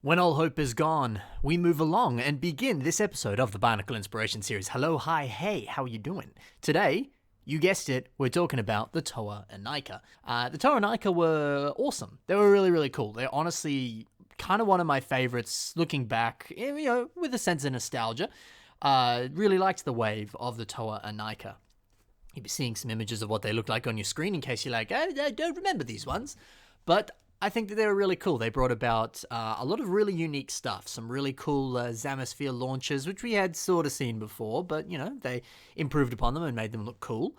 When all hope is gone, we move along and begin this episode of the Bionicle Inspiration Series. Hello, hi, hey, how are you doing? Today, you guessed it, we're talking about the Toa Inika. The Toa Inika were awesome. They were really, really cool. They're honestly kind of one of my favorites looking back, with a sense of nostalgia. Really liked the wave of the Toa Inika. You'll be seeing some images of what they look like on your screen in case you're like, I don't remember these ones. But I think that they were really cool. They brought about a lot of really unique stuff. Some really cool Zamasphere launches, which we had sort of seen before, but, they improved upon them and made them look cool.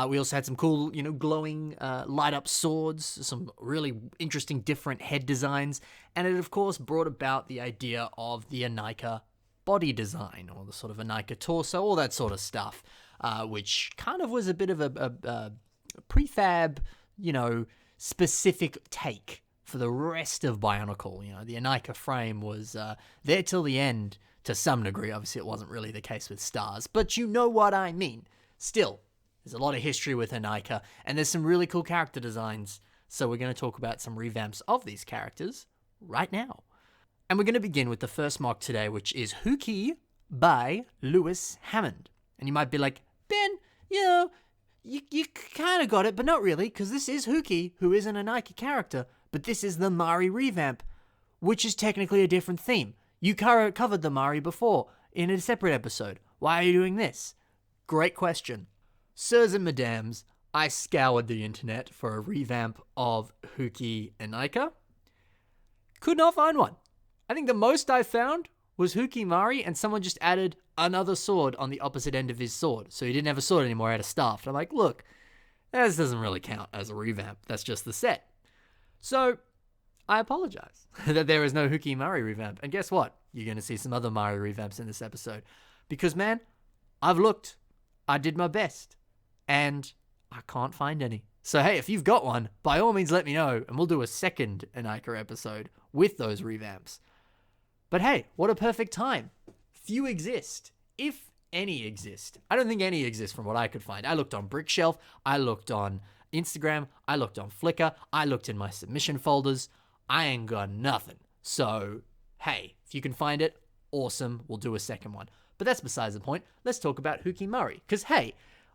We also had some cool, glowing light-up swords, some really interesting different head designs, and it, of course, brought about the idea of the Inika body design, or the sort of Inika torso, all that sort of stuff, which kind of was a bit of a prefab, specific take for the rest of Bionicle. The Inika frame was there till the end to some degree. Obviously, it wasn't really the case with Stars, but you know what I mean. Still, there's a lot of history with Inika, and there's some really cool character designs, so we're going to talk about some revamps of these characters right now. And we're going to begin with the first mock today, which is Huki by Lewis Hammond. And you might be like, Ben, you kind of got it, but not really, because this is Huki, who is an Inika character, but this is the Mahri revamp, which is technically a different theme. You covered the Mahri before, in a separate episode. Why are you doing this? Great question. Sirs and madams, I scoured the internet for a revamp of Huki Inika. Could not find one. I think the most I found was Huki Mahri, and someone just added another sword on the opposite end of his sword. So he didn't have a sword anymore, he had a staff. And I'm like, look, this doesn't really count as a revamp. That's just the set. So I apologize that there is no Huki Mahri revamp. And guess what? You're going to see some other Mahri revamps in this episode. Because, man, I've looked. I did my best. And I can't find any. So, hey, if you've got one, by all means let me know. And we'll do a second Inika episode with those revamps. But hey, what a perfect time. Few exist, if any exist. I don't think any exist from what I could find. I looked on Brickshelf, I looked on Instagram, I looked on Flickr, I looked in my submission folders. I ain't got nothing. So, hey, if you can find it, awesome, we'll do a second one. But that's besides the point. Let's talk about Huki Mahri. Because, hey,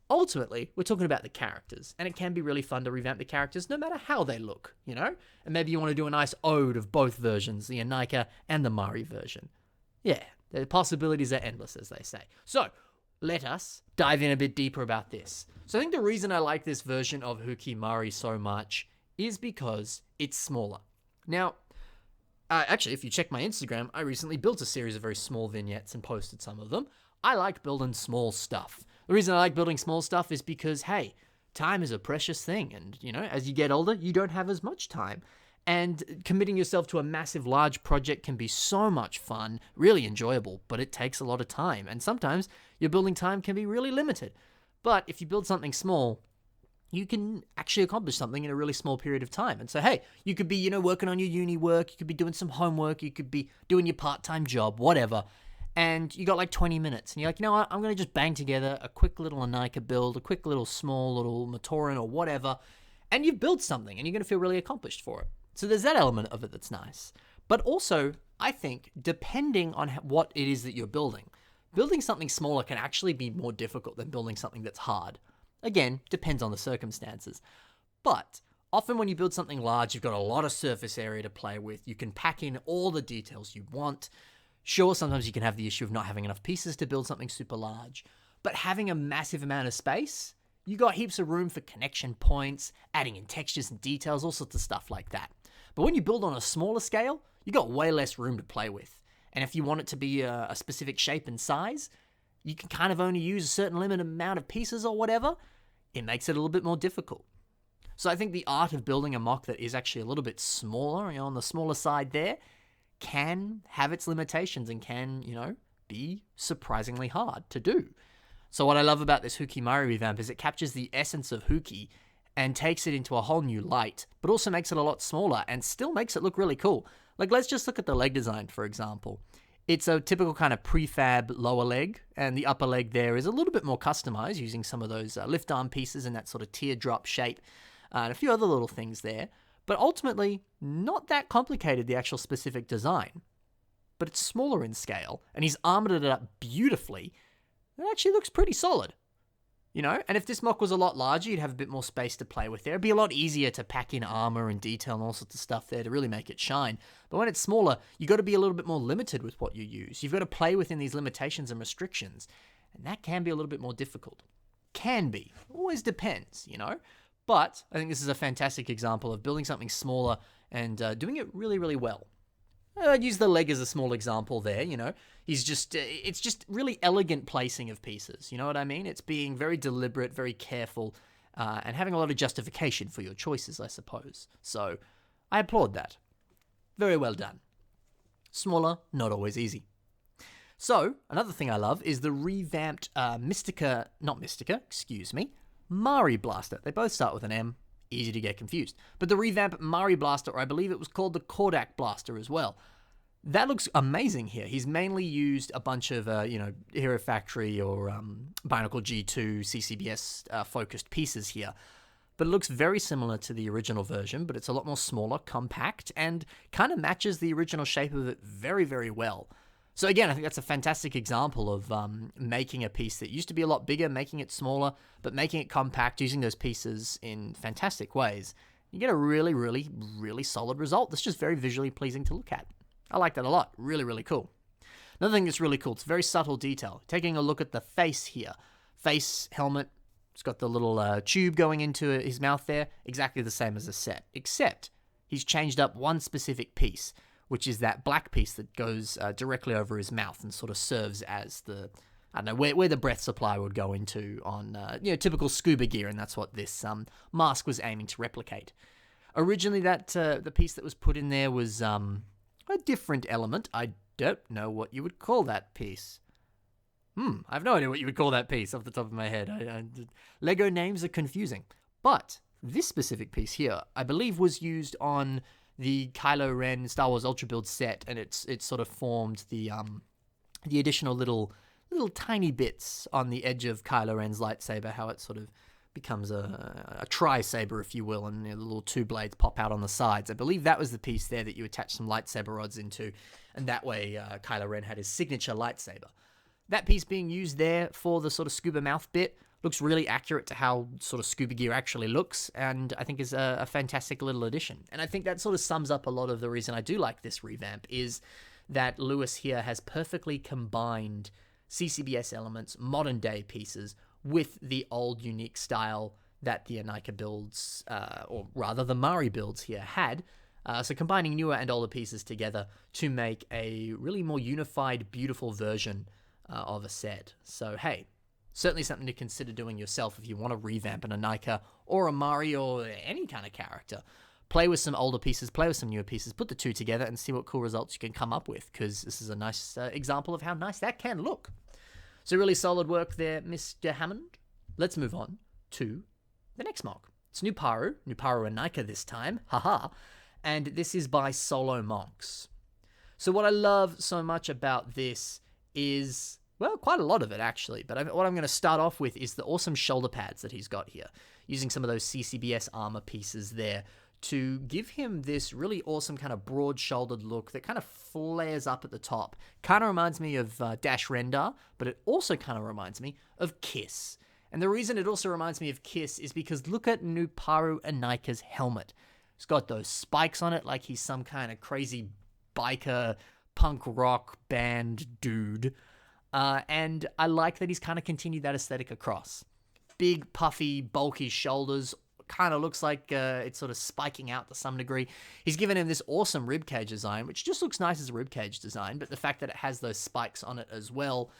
ultimately, we're talking about the characters, and it can be really fun to revamp the characters no matter how they look, And maybe you want to do a nice ode of both versions, the Inika and the Mahri version. Yeah, the possibilities are endless, as they say. So, let us dive in a bit deeper about this. So I think the reason I like this version of Huki Mahri so much is because it's smaller. Now, actually, if you check my Instagram, I recently built a series of very small vignettes and posted some of them. I like building small stuff. The reason I like building small stuff is because, hey, time is a precious thing. And, as you get older, you don't have as much time. And committing yourself to a massive, large project can be so much fun, really enjoyable, but it takes a lot of time. And sometimes your building time can be really limited. But if you build something small, you can actually accomplish something in a really small period of time. And so, hey, you could be, working on your uni work, you could be doing some homework, you could be doing your part-time job, whatever. And you got like 20 minutes. And you're like, you know what? I'm going to just bang together a quick little Inika build, a quick little small little Matoro or whatever. And you've built something and you're going to feel really accomplished for it. So there's that element of it that's nice. But also, I think, depending on what it is that you're building something smaller can actually be more difficult than building something that's hard. Again, depends on the circumstances. But often when you build something large, you've got a lot of surface area to play with. You can pack in all the details you want. Sure, sometimes you can have the issue of not having enough pieces to build something super large. But having a massive amount of space, you got heaps of room for connection points, adding in textures and details, all sorts of stuff like that. But when you build on a smaller scale, you got way less room to play with. And if you want it to be a specific shape and size, you can kind of only use a certain limited amount of pieces or whatever. It makes it a little bit more difficult. So I think the art of building a mock that is actually a little bit smaller, on the smaller side there, can have its limitations and can, be surprisingly hard to do. So what I love about this Huki Mahri revamp is it captures the essence of Huki and takes it into a whole new light, but also makes it a lot smaller and still makes it look really cool. Like, let's just look at the leg design, for example. It's a typical kind of prefab lower leg, and the upper leg there is a little bit more customized using some of those lift arm pieces and that sort of teardrop shape, and a few other little things there. But ultimately, not that complicated, the actual specific design. But it's smaller in scale, and he's armored it up beautifully. It actually looks pretty solid. And if this mock was a lot larger, you'd have a bit more space to play with there. It'd be a lot easier to pack in armor and detail and all sorts of stuff there to really make it shine. But when it's smaller, you got to be a little bit more limited with what you use. You've got to play within these limitations and restrictions, and that can be a little bit more difficult. Can be. Always depends, But I think this is a fantastic example of building something smaller and doing it really, really well. I'd use the leg as a small example there, it's just really elegant placing of pieces, you know what I mean? It's being very deliberate, very careful, and having a lot of justification for your choices, I suppose. So, I applaud that. Very well done. Smaller, not always easy. So, another thing I love is the revamped Mahri Blaster. They both start with an M. Easy to get confused. But the revamped Mahri Blaster, or I believe it was called the Kodak Blaster as well. That looks amazing here. He's mainly used a bunch of, Hero Factory or Bionicle G2 CCBS focused pieces here. But it looks very similar to the original version, but it's a lot more smaller, compact, and kind of matches the original shape of it very, very well. So again, I think that's a fantastic example of making a piece that used to be a lot bigger, making it smaller, but making it compact, using those pieces in fantastic ways. You get a really, really, really solid result that's just very visually pleasing to look at. I like that a lot. Really, really cool. Another thing that's really cool, it's very subtle detail. Taking a look at the face here. Face, helmet, it's got the little tube going into his mouth there, exactly the same as the set, except he's changed up one specific piece, which is that black piece that goes directly over his mouth and sort of serves as the, where the breath supply would go into on, typical scuba gear, and that's what this mask was aiming to replicate. Originally, the piece that was put in there was a different element. I don't know what you would call that piece. I have no idea what you would call that piece off the top of my head. Lego names are confusing. But this specific piece here, I believe, was used on the Kylo Ren Star Wars Ultra Build set, and it's sort of formed the additional little tiny bits on the edge of Kylo Ren's lightsaber, how it sort of becomes a tri-saber, if you will, and the little two blades pop out on the sides. I believe that was the piece there that you attach some lightsaber rods into, and that way Kylo Ren had his signature lightsaber. That piece being used there for the sort of scuba mouth bit looks really accurate to how sort of scuba gear actually looks, and I think is a fantastic little addition. And I think that sort of sums up a lot of the reason I do like this revamp, is that Lewis here has perfectly combined CCBS elements, modern day pieces, with the old unique style that the Inika builds, or rather the Mahri builds here had. So combining newer and older pieces together to make a really more unified, beautiful version of a set. So hey, certainly something to consider doing yourself if you want to revamp an Inika or a Mahri or any kind of character. Play with some older pieces, play with some newer pieces, put the two together and see what cool results you can come up with, because this is a nice example of how nice that can look. So really solid work there, Mr. Hammond. Let's move on to the next mock. It's Nuparu Inika this time, haha, and this is by Solo Monks. So what I love so much about this is, well, quite a lot of it actually, but what I'm going to start off with is the awesome shoulder pads that he's got here, using some of those CCBS armor pieces there to give him this really awesome kind of broad-shouldered look that kind of flares up at the top. Kind of reminds me of Dash Rendar, but it also kind of reminds me of Kiss. And the reason it also reminds me of Kiss is because look at Nuparu Inika's helmet. It's got those spikes on it like he's some kind of crazy biker punk rock band dude. And I like that he's kind of continued that aesthetic across. Big, puffy, bulky shoulders. Kind of looks like it's sort of spiking out to some degree. He's given him this awesome ribcage design, which just looks nice as a ribcage design, but the fact that it has those spikes on it as well,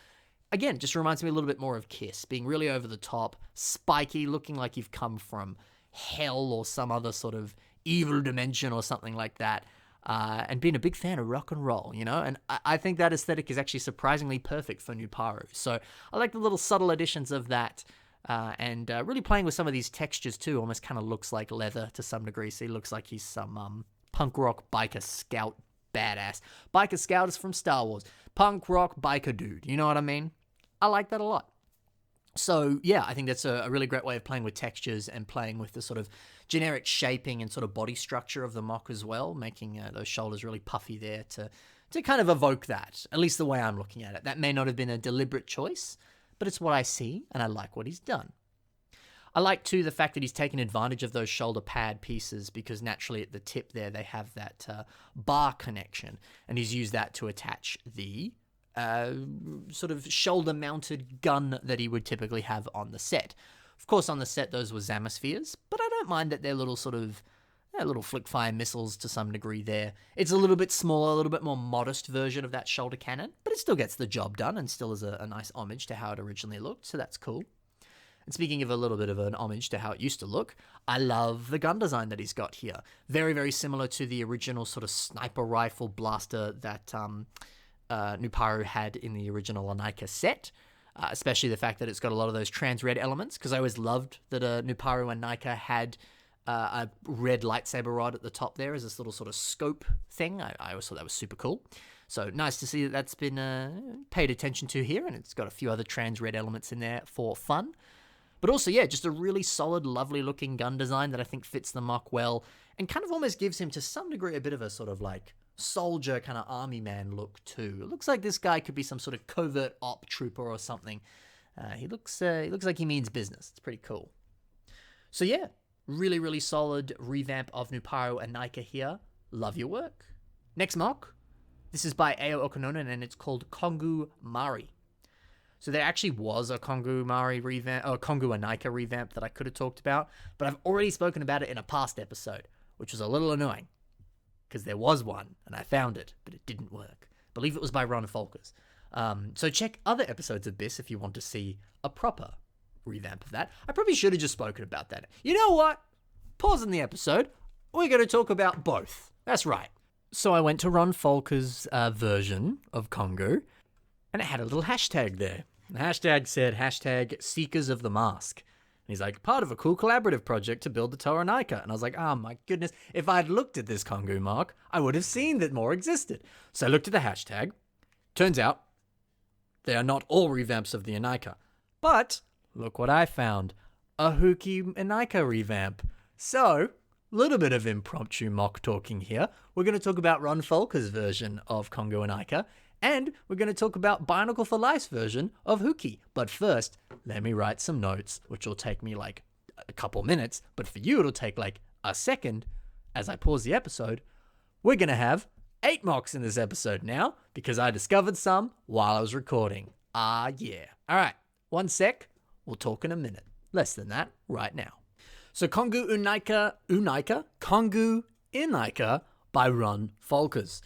again, just reminds me a little bit more of Kiss, being really over the top, spiky, looking like you've come from hell or some other sort of evil dimension or something like that, and being a big fan of rock and roll, and I think that aesthetic is actually surprisingly perfect for Nuparu. So I like the little subtle additions of that. And really playing with some of these textures too. Almost kind of looks like leather to some degree. So he looks like he's some punk rock biker scout badass. Biker scout is from Star Wars. Punk rock biker dude. You know what I mean? I like that a lot. So yeah, I think that's a really great way of playing with textures and playing with the sort of generic shaping and sort of body structure of the mock as well, making those shoulders really puffy there to kind of evoke that, at least the way I'm looking at it. That may not have been a deliberate choice, but it's what I see, and I like what he's done. I like, too, the fact that he's taken advantage of those shoulder pad pieces, because naturally at the tip there they have that bar connection, and he's used that to attach the sort of shoulder-mounted gun that he would typically have on the set. Of course, on the set, those were Zamaspheres, but I don't mind that they're little sort of little flick-fire missiles to some degree there. It's a little bit smaller, a little bit more modest version of that shoulder cannon, but it still gets the job done and still is a nice homage to how it originally looked, so that's cool. And speaking of a little bit of an homage to how it used to look, I love the gun design that he's got here. Very, very similar to the original sort of sniper rifle blaster that Nuparu had in the original Inika set, especially the fact that it's got a lot of those trans-red elements, because I always loved that Nuparu Inika had a red lightsaber rod at the top there as this little sort of scope thing. I always thought that was super cool. So nice to see that that's been paid attention to here, and it's got a few other trans-red elements in there for fun. But also, yeah, just a really solid, lovely-looking gun design that I think fits the mock well, and kind of almost gives him, to some degree, a bit of a sort of like soldier kind of army man look too. It looks like this guy could be some sort of covert op trooper or something. He looks like he means business. It's pretty cool. So yeah, really, really solid revamp of Nuparu Inika here. Love your work. Next mock. This is by Ao Okononen, and it's called Kongu Mahri. So there actually was a Kongu Mahri revamp, or Kongu Inika revamp that I could have talked about, but I've already spoken about it in a past episode, which was a little annoying, because there was one, and I found it, but it didn't work. I believe it was by Ron Folkers. So check other episodes of this if you want to see a proper revamp of that. I probably should have just spoken about that. You know what? Pause in the episode. We're going to talk about both. That's right. So I went to Ron Folkers' version of Kongu, and it had a little hashtag there. The hashtag said, #Seekers of the Mask. And he's like, part of a cool collaborative project to build the Toa Inika. And I was like, oh my goodness, if I'd looked at this Kongu mark, I would have seen that more existed. So I looked at the hashtag. Turns out, they are not all revamps of the Inika. But, look what I found. A Huki Inika revamp. So, a little bit of impromptu mock talking here. We're going to talk about Ron Folkers' version of Kongu Inika. And we're going to talk about Bionicle for Life's version of Huki. But first, let me write some notes, which will take me like a couple minutes. But for you, it'll take like a second as I pause the episode. We're going to have 8 mocks in this episode now, because I discovered some while I was recording. Ah, yeah. All right, 1 sec. We'll talk in a minute. Less than that right now. So Kongu Inika by Ron Folkers.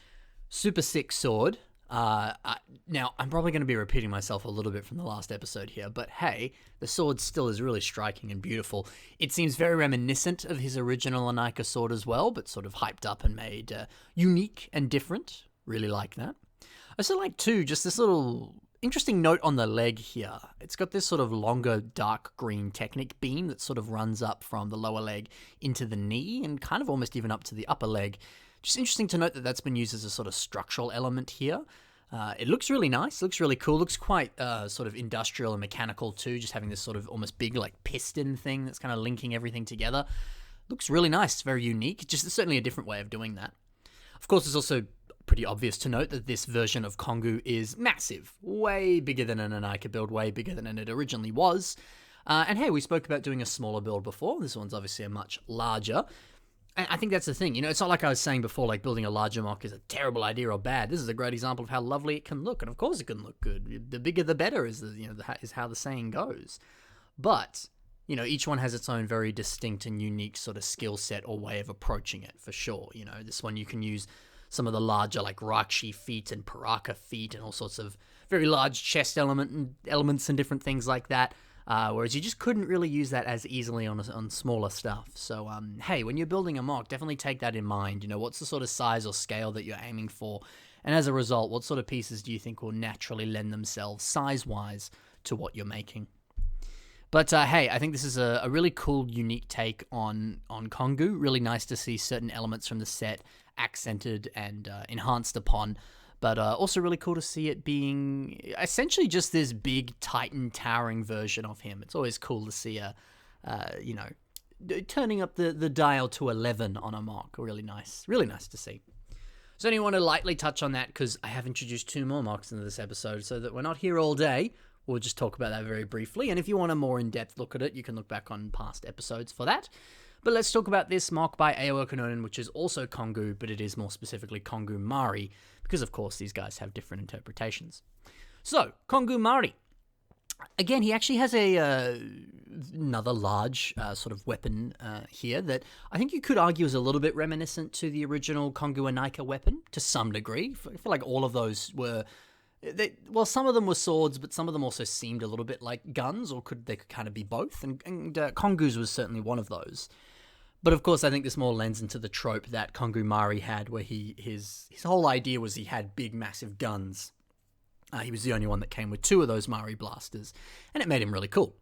Super sick sword. Now, I'm probably going to be repeating myself a little bit from the last episode here, but hey, the sword still is really striking and beautiful. It seems very reminiscent of his original Inika sword as well, but sort of hyped up and made unique and different. Really like that. I also like, too, just this little interesting note on the leg here. It's got this sort of longer dark green Technic beam that sort of runs up from the lower leg into the knee and kind of almost even up to the upper leg. Just interesting to note that that's been used as a sort of structural element here. It looks really nice, looks really cool, looks quite sort of industrial and mechanical too, just having this sort of almost big like piston thing that's kind of linking everything together. Looks really nice, it's very unique, just certainly a different way of doing that. Of course, it's also pretty obvious to note that this version of Kongu is massive, way bigger than an Inika build, way bigger than it originally was. And hey, we spoke about doing a smaller build before, this one's obviously a much larger. And I think that's the thing, you know, it's not like I was saying before, like building a larger mock is a terrible idea or bad. This is a great example of how lovely it can look, and of course it can look good. The bigger the better is is how the saying goes. But, you know, each one has its own very distinct and unique sort of skill set or way of approaching it, for sure. You know, this one you can use some of the larger like Rakshi feet and Paraka feet and all sorts of very large chest elements and different things like that. Whereas you just couldn't really use that as easily on smaller stuff. So, hey, when you're building a mock, definitely take that in mind. You know, what's the sort of size or scale that you're aiming for? And as a result, what sort of pieces do you think will naturally lend themselves size-wise to what you're making? But, hey, I think this is a really cool, unique take on Kongu. Really nice to see certain elements from the set accented and enhanced upon But also really cool to see it being essentially just this big Titan towering version of him. It's always cool to see turning up the dial to 11 on a mock. Really nice to see. So I only want to lightly touch on that because I have introduced 2 more mocks into this episode, so that we're not here all day. We'll just talk about that very briefly, and if you want a more in-depth look at it, you can look back on past episodes for that. But let's talk about this mock by Aowa Kononin, which is also Kongu, but it is more specifically Kongu Mahri, because of course these guys have different interpretations. So, Kongu Mahri. Again, he actually has another large sort of weapon here that I think you could argue is a little bit reminiscent to the original Kongu Inika weapon to some degree. I feel like all of those were, some of them were swords, but some of them also seemed a little bit like guns, or they could kind of be both, and Kongu's was certainly one of those. But of course, I think this more lends into the trope that Kongu Mahri had, where his whole idea was he had big, massive guns. He was the only one that came with 2 of those Mahri blasters, and it made him really cool.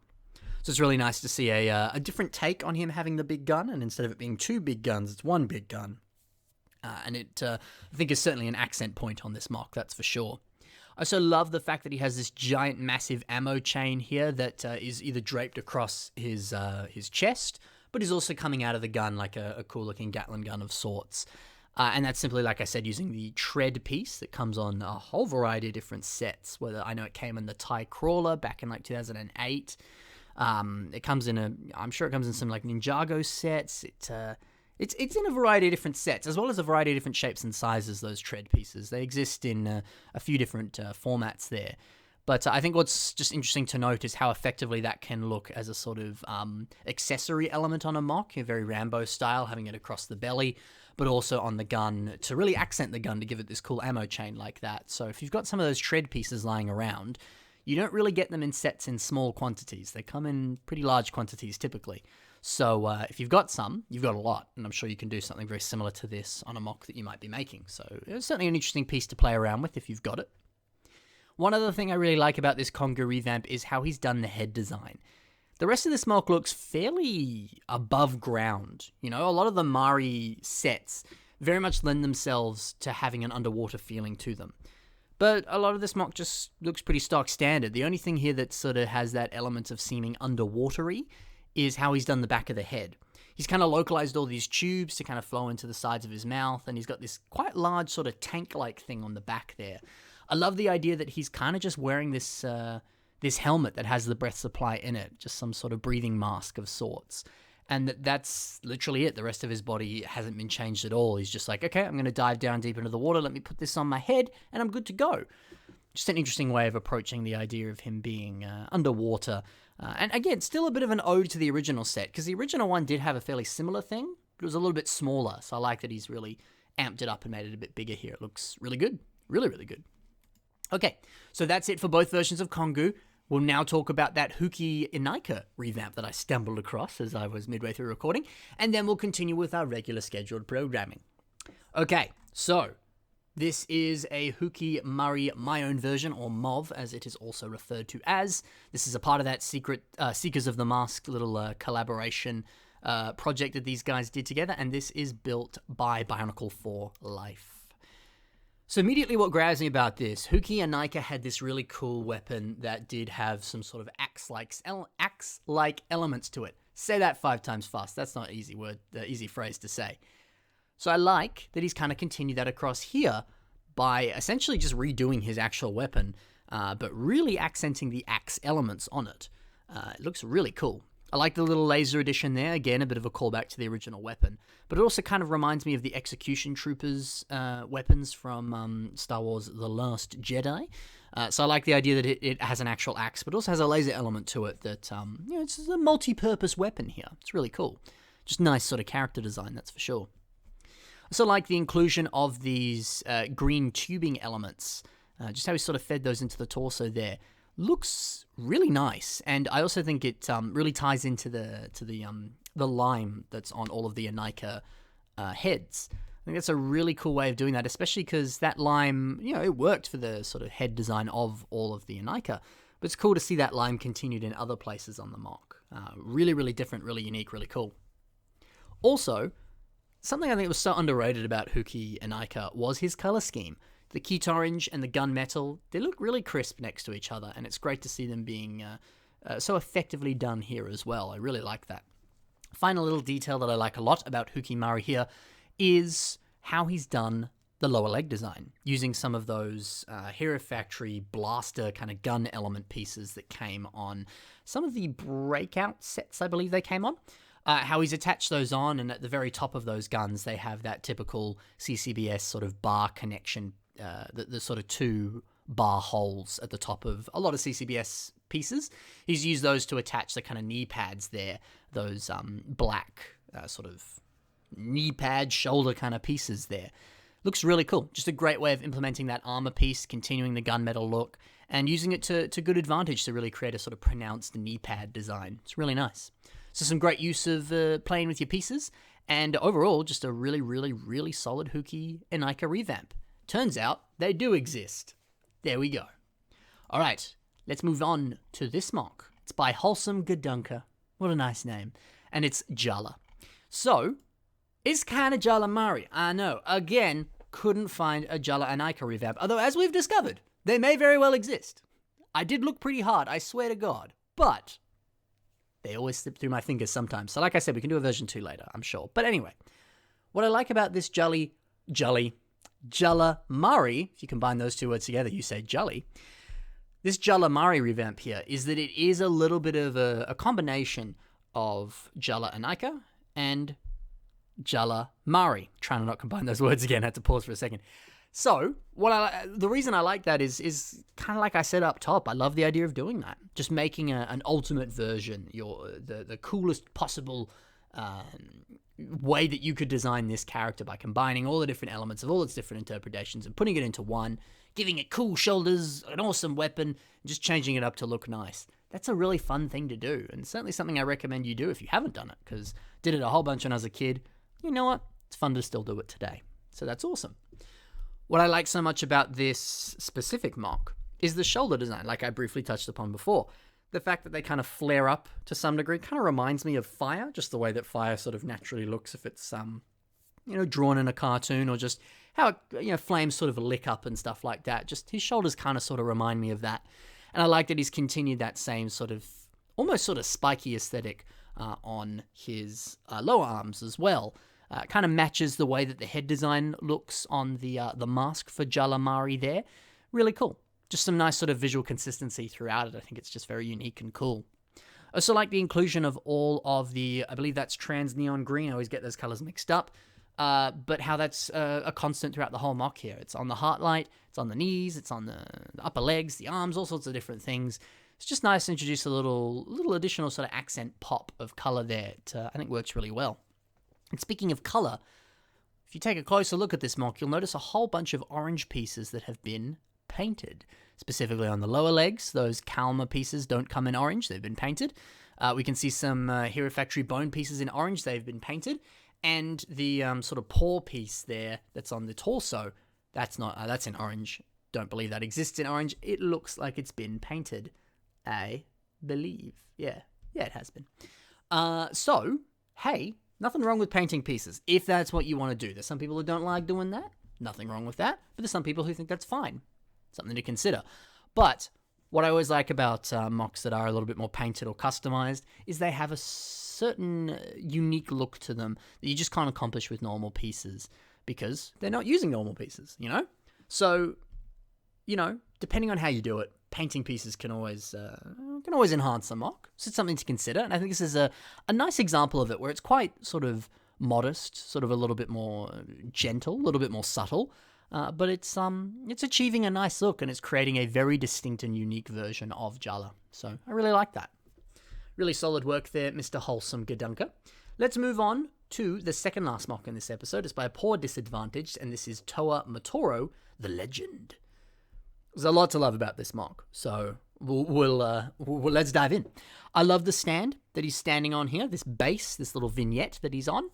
So it's really nice to see a different take on him having the big gun, and instead of it being 2 big guns, it's 1 big gun. And it, I think, is certainly an accent point on this mock, that's for sure. I also love the fact that he has this giant, massive ammo chain here that is either draped across his chest, but is also coming out of the gun like a cool-looking Gatling gun of sorts. And that's simply, like I said, using the tread piece that comes on a whole variety of different sets. Whether I know it came in the TIE Crawler back in like 2008. It comes in I'm sure it comes in some like Ninjago sets. It's in a variety of different sets, as well as a variety of different shapes and sizes, those tread pieces. They exist in a few different formats there. But I think what's just interesting to note is how effectively that can look as a sort of accessory element on a mock, very Rambo style, having it across the belly, but also on the gun to really accent the gun to give it this cool ammo chain like that. So if you've got some of those tread pieces lying around, you don't really get them in sets in small quantities. They come in pretty large quantities typically. So if you've got some, you've got a lot, and I'm sure you can do something very similar to this on a mock that you might be making. So it's certainly an interesting piece to play around with if you've got it. One other thing I really like about this Kongu revamp is how he's done the head design. The rest of this mock looks fairly above ground. You know, a lot of the Mahri sets very much lend themselves to having an underwater feeling to them. But a lot of this mock just looks pretty stock standard. The only thing here that sort of has that element of seeming underwatery is how he's done the back of the head. He's kind of localized all these tubes to kind of flow into the sides of his mouth, and he's got this quite large sort of tank-like thing on the back there. I love the idea that he's kind of just wearing this this helmet that has the breath supply in it, just some sort of breathing mask of sorts. And that's literally it. The rest of his body hasn't been changed at all. He's just like, okay, I'm going to dive down deep into the water. Let me put this on my head, and I'm good to go. Just an interesting way of approaching the idea of him being underwater. And again, still a bit of an ode to the original set, because the original one did have a fairly similar thing, but it was a little bit smaller. So I like that he's really amped it up and made it a bit bigger here. It looks really good. Really, really good. Okay, so that's it for both versions of Kongu. We'll now talk about that Huki Inika revamp that I stumbled across as I was midway through recording, and then we'll continue with our regular scheduled programming. Okay, so this is a Huki Mahri My Own version, or MOV, as it is also referred to as. This is a part of that secret Seekers of the Mask little collaboration project that these guys did together, and this is built by Bionicle for Life. So immediately what grabs me about this, Huki Inika had this really cool weapon that did have some sort of axe-like elements to it. Say that 5 times fast. That's not an easy phrase to say. So I like that he's kind of continued that across here by essentially just redoing his actual weapon, but really accenting the axe elements on it. It looks really cool. I like the little laser addition there. Again, a bit of a callback to the original weapon. But it also kind of reminds me of the Execution Troopers weapons from Star Wars The Last Jedi. So I like the idea that it has an actual axe, but also has a laser element to it that, it's a multi-purpose weapon here. It's really cool. Just nice sort of character design, that's for sure. I also like the inclusion of these green tubing elements. Just how he sort of fed those into the torso there. Looks really nice, and I also think it really ties into the lime that's on all of the Inika heads. I think that's a really cool way of doing that, especially because that lime, it worked for the sort of head design of all of the Inika, but it's cool to see that lime continued in other places on the mock. Really, really different, really unique, really cool. Also, something I think was so underrated about Huki Inika was his color scheme. The Kit Orange and the Gunmetal, they look really crisp next to each other, and it's great to see them being so effectively done here as well. I really like that. Final little detail that I like a lot about Huki Mahri here is how he's done the lower leg design, using some of those Hero Factory blaster kind of gun element pieces that came on some of the breakout sets, I believe they came on. How he's attached those on, and at the very top of those guns, they have that typical CCBS sort of bar connection, the sort of 2 bar holes at the top of a lot of CCBS pieces. He's used those to attach the kind of knee pads there, those black sort of knee pad, shoulder kind of pieces there. Looks really cool. Just a great way of implementing that armor piece, continuing the gunmetal look, and using it to good advantage to really create a sort of pronounced knee pad design. It's really nice. So some great use of playing with your pieces, and overall, just a really, really, really solid Huki Inika revamp. Turns out they do exist. There we go. All right, let's move on to this mock. It's by Wholesome Gadunka. What a nice name. And it's Jaller. So, it's kind of Jaller Mahri. I know. Again, couldn't find a Jaller Inika revamp. Although, as we've discovered, they may very well exist. I did look pretty hard, I swear to God. But they always slip through my fingers sometimes. So like I said, we can do a version 2 later, I'm sure. But anyway, what I like about this Jaller Mahri, if you combine those 2 words together, you say Jolly. This Jaller Mahri revamp here is that it is a little bit of a combination of Jaller Inika and Jaller Mahri. Trying to not combine those words again, I had to pause for a second. So, the reason I like that is kind of like I said up top. I love the idea of doing that. Just making an ultimate version, the coolest possible way that you could design this character by combining all the different elements of all its different interpretations and putting it into one, giving it cool shoulders, an awesome weapon, and just changing it up to look nice. That's a really fun thing to do, and certainly something I recommend you do if you haven't done it, because did it a whole bunch when I was a kid. You know what? It's fun to still do it today. So that's awesome. What I like so much about this specific mock is the shoulder design, like I briefly touched upon before. The fact that they kind of flare up to some degree kind of reminds me of fire, just the way that fire sort of naturally looks if it's, drawn in a cartoon, or just how, flames sort of lick up and stuff like that. Just his shoulders kind of sort of remind me of that. And I like that he's continued that same sort of, almost sort of spiky aesthetic on his lower arms as well. Kind of matches the way that the head design looks on the mask for Jaller Mahri there. Really cool. Just some nice sort of visual consistency throughout it. I think it's just very unique and cool. I also like the inclusion of all of the, I believe that's trans neon green. I always get those colors mixed up. But how that's a constant throughout the whole mock here. It's on the heart light, it's on the knees, it's on the upper legs, the arms, all sorts of different things. It's just nice to introduce a little additional sort of accent pop of color there. It, I think works really well. And speaking of color, if you take a closer look at this mock, you'll notice a whole bunch of orange pieces that have been painted. Specifically on the lower legs, those Kalma pieces don't come in orange, they've been painted. We can see some Hero Factory bone pieces in orange, they've been painted. And the sort of paw piece there that's on the torso, that's in orange. Don't believe that exists in orange. It looks like it's been painted, I believe. Yeah, it has been. So, hey, nothing wrong with painting pieces, if that's what you want to do. There's some people who don't like doing that. Nothing wrong with that. But there's some people who think that's fine. Something to consider. But what I always like about mocks that are a little bit more painted or customized is they have a certain unique look to them that you just can't accomplish with normal pieces because they're not using normal pieces, So, depending on how you do it, painting pieces can always enhance a mock. So it's something to consider. And I think this is a nice example of it where it's quite sort of modest, sort of a little bit more gentle, a little bit more subtle. But it's achieving a nice look and it's creating a very distinct and unique version of Jaller. So I really like that. Really solid work there, Mr. Wholesome Gadunka. Let's move on to the second last mock in this episode. It's by a poor disadvantaged, and this is Toa Matoro, the Legend. There's a lot to love about this mock, so we'll let's dive in. I love the stand that he's standing on here, this base, this little vignette that he's on.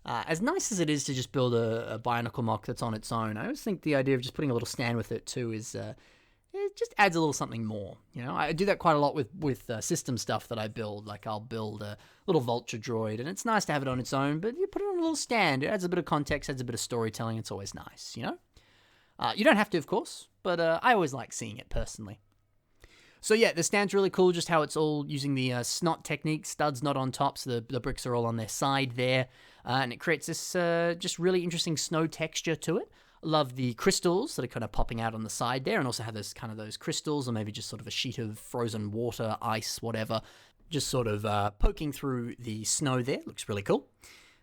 As nice as it is to just build a Bionicle mock that's on its own, I always think the idea of just putting a little stand with it too is it just adds a little something more. I do that quite a lot with system stuff that I build. Like I'll build a little vulture droid, and it's nice to have it on its own, but you put it on a little stand. It adds a bit of context, adds a bit of storytelling. It's always nice, You don't have to, of course, but I always like seeing it personally. So yeah, the stand's really cool, just how it's all using the snot technique, studs not on top, so the bricks are all on their side there, and it creates this just really interesting snow texture to it. Love the crystals that are kind of popping out on the side there, and also have those kind of those crystals, or maybe just sort of a sheet of frozen water, ice, whatever, just sort of poking through the snow there. Looks really cool.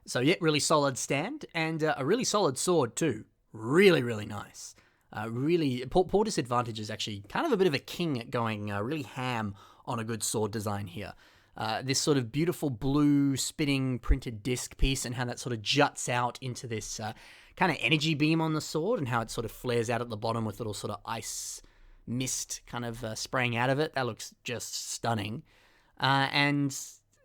So yeah, really solid stand, and a really solid sword too. Really, really nice. Really, poor disadvantage is actually kind of a bit of a king at going really ham on a good sword design here. This sort of beautiful blue spinning printed disc piece, and how that sort of juts out into this kind of energy beam on the sword, and how it sort of flares out at the bottom with little sort of ice mist kind of spraying out of it. That looks just stunning. And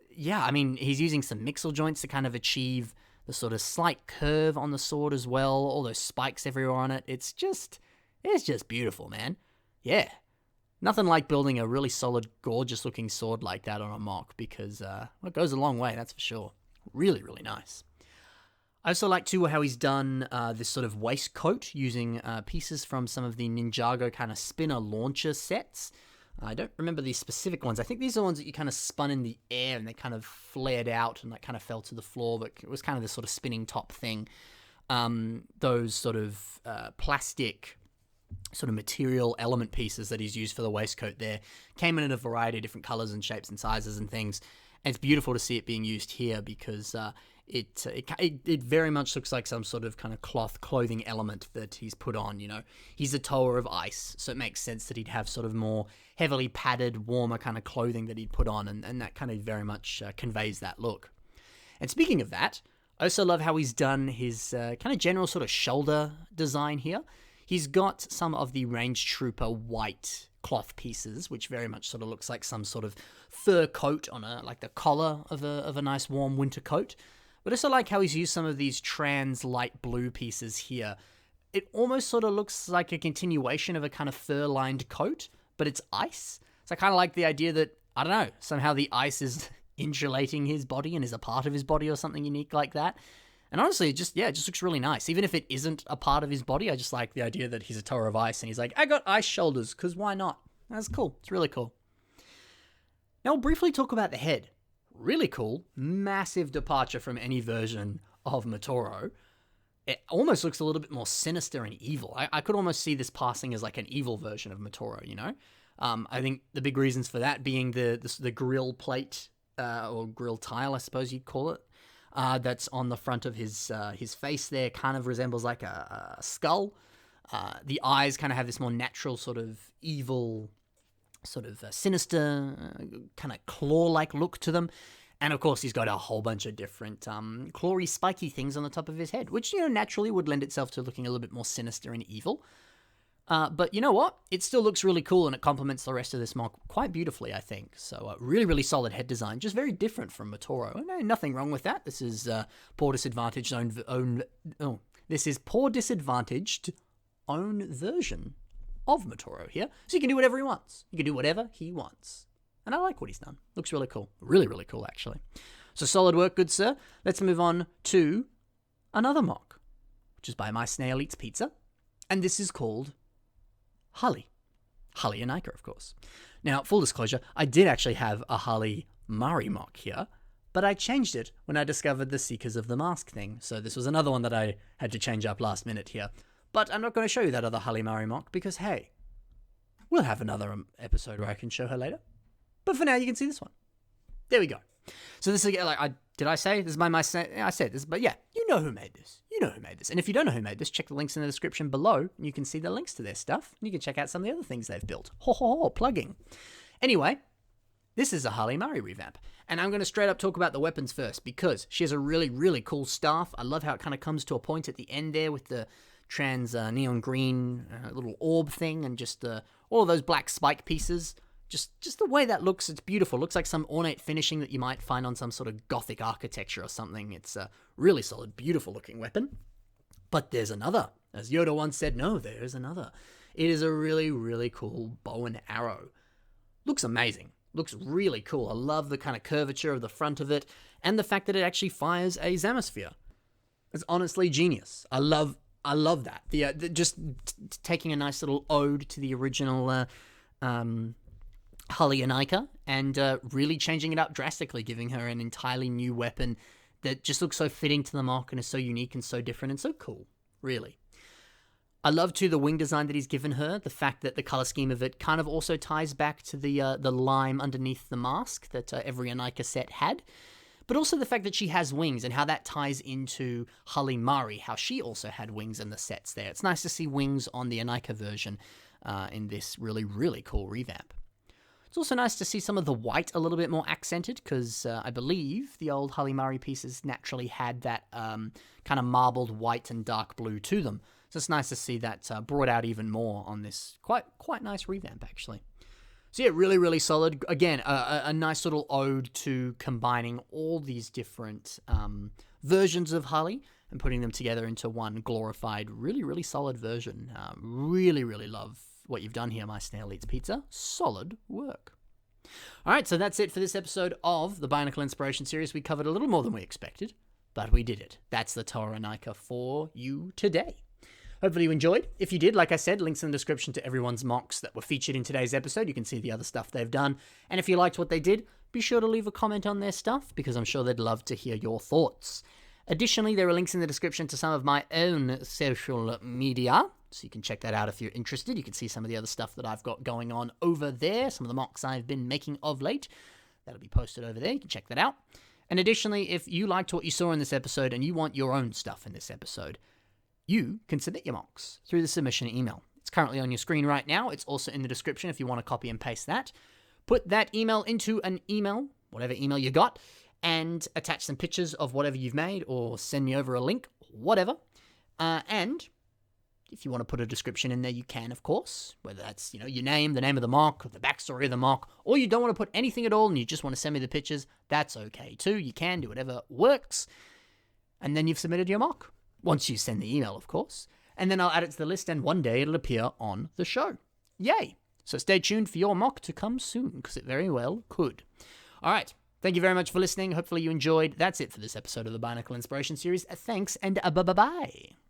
yeah, I mean, he's using some mixel joints to kind of achieve the sort of slight curve on the sword as well, all those spikes everywhere on it. It's just beautiful, man. Yeah. Nothing like building a really solid, gorgeous looking sword like that on a mock, because it goes a long way, that's for sure. Really, really nice. I also like too how he's done this sort of waistcoat using pieces from some of the Ninjago kind of spinner launcher sets. I don't remember the specific ones. I think these are the ones that you kind of spun in the air and they kind of flared out and like kind of fell to the floor, but it was kind of this sort of spinning top thing. Those sort of plastic sort of material element pieces that he's used for the waistcoat there came in a variety of different colors and shapes and sizes and things. And it's beautiful to see it being used here, because it very much looks like some sort of kind of cloth clothing element that he's put on, you know. He's a Toa of ice, so it makes sense that he'd have sort of more heavily padded, warmer kind of clothing that he'd put on, and that kind of very much conveys that look. And speaking of that, I also love how he's done his kind of general sort of shoulder design here. He's got some of the Range Trooper white cloth pieces, which very much sort of looks like some sort of fur coat on like the collar of a nice warm winter coat. But I also like how he's used some of these trans light blue pieces here. It almost sort of looks like a continuation of a kind of fur-lined coat, but it's ice. So I kind of like the idea that, I don't know, somehow the ice is insulating his body and is a part of his body or something unique like that. And honestly, it just looks really nice. Even if it isn't a part of his body, I just like the idea that he's a Toa of ice and he's like, I got ice shoulders, because why not? That's cool. It's really cool. Now we'll briefly talk about the head. Really cool. Massive departure from any version of Matoro. It almost looks a little bit more sinister and evil. I could almost see this passing as like an evil version of Matoro, you know? I think the big reasons for that being the grill plate, or grill tile, I suppose you'd call it. That's on the front of his face there, kind of resembles like a skull. The eyes kind of have this more natural sort of evil, sort of sinister, kind of claw-like look to them. And of course, he's got a whole bunch of different clawy, spiky things on the top of his head, which, you know, naturally would lend itself to looking a little bit more sinister and evil. But you know what? It still looks really cool, and it complements the rest of this mock quite beautifully, I think. So really, really solid head design, just very different from Matoro. And nothing wrong with that. This is poor disadvantaged this is poor disadvantaged own version of Matoro here. So you can do whatever he wants. You can do whatever he wants. And I like what he's done. Looks really cool. Really, really cool, actually. So solid work, good sir. Let's move on to another mock, which is by My Snail Eats Pizza. And this is called Hahli Inika, of course. Now, full disclosure, I did actually have a Hahli Mahri mock here, but I changed it when I discovered the Seekers of the Mask thing. So this was another one that I had to change up last minute here. But I'm not going to show you that other Hahli Mahri mock because, hey, we'll have another episode where I can show her later. But for now, you can see this one. There we go. So this is like, did I say this is I said this, but yeah, you know who made this. You know who made this. And if you don't know who made this, check the links in the description below. And you can see the links to their stuff. And you can check out some of the other things they've built. Plugging. Anyway, this is a Hahli Mahri revamp. And I'm going to straight up talk about the weapons first, because she has a really, really cool staff. I love how it kind of comes to a point at the end there with the trans neon green little orb thing, and just all of those black spike pieces. Just the way that looks, it's beautiful. Looks like some ornate finishing that you might find on some sort of gothic architecture or something. It's a really solid, beautiful looking weapon. But there's another. As Yoda once said, no, there's another. It is a really, really cool bow and arrow. Looks amazing. Looks really cool. I love the kind of curvature of the front of it, and the fact that it actually fires a Zamasphere. It's honestly genius. I love I love that. Just taking a nice little ode to the original Hahli Inika and really changing it up drastically, giving her an entirely new weapon that just looks so fitting to the mock and is so unique and so different and so cool, really. I love, too, the wing design that he's given her, the fact that the color scheme of it kind of also ties back to the lime underneath the mask that every Inika set had, but also the fact that she has wings and how that ties into Hahli Mahri, how she also had wings in the sets there. It's nice to see wings on the Inika version in this really, really cool revamp. It's also nice to see some of the white a little bit more accented, because I believe the old Hahli Mahri pieces naturally had that kind of marbled white and dark blue to them. So it's nice to see that brought out even more on this quite nice revamp, actually. So yeah, really, really solid. Again, a nice little ode to combining all these different versions of Hahli and putting them together into one glorified, really, really solid version. Really, really love what you've done here, my Snail Eats Pizza. Solid work. All right, so that's it for this episode of the Bionicle Inspiration Series. We covered a little more than we expected, but we did it. That's the Toa Inika for you today. Hopefully you enjoyed. If you did, like I said, links in the description to everyone's mocks that were featured in today's episode. You can see the other stuff they've done. And if you liked what they did, be sure to leave a comment on their stuff, because I'm sure they'd love to hear your thoughts. Additionally, there are links in the description to some of my own social media, so you can check that out if you're interested. You can see some of the other stuff that I've got going on over there, some of the mocks I've been making of late. That'll be posted over there. You can check that out. And additionally, if you liked what you saw in this episode and you want your own stuff in this episode, you can submit your mocks through the submission email. It's currently on your screen right now. It's also in the description if you want to copy and paste that. Put that email into an email, whatever email you got, and attach some pictures of whatever you've made, or send me over a link, whatever. And if you want to put a description in there, you can, of course, whether that's, your name, the name of the mock, or the backstory of the mock, or you don't want to put anything at all and you just want to send me the pictures, that's okay too. You can do whatever works. And then you've submitted your mock. Once you send the email, of course. And then I'll add it to the list, and one day it'll appear on the show. Yay! So stay tuned for your mock to come soon, because it very well could. All right. Thank you very much for listening. Hopefully you enjoyed. That's it for this episode of the Bionicle Inspiration Series. Thanks, and bye-bye.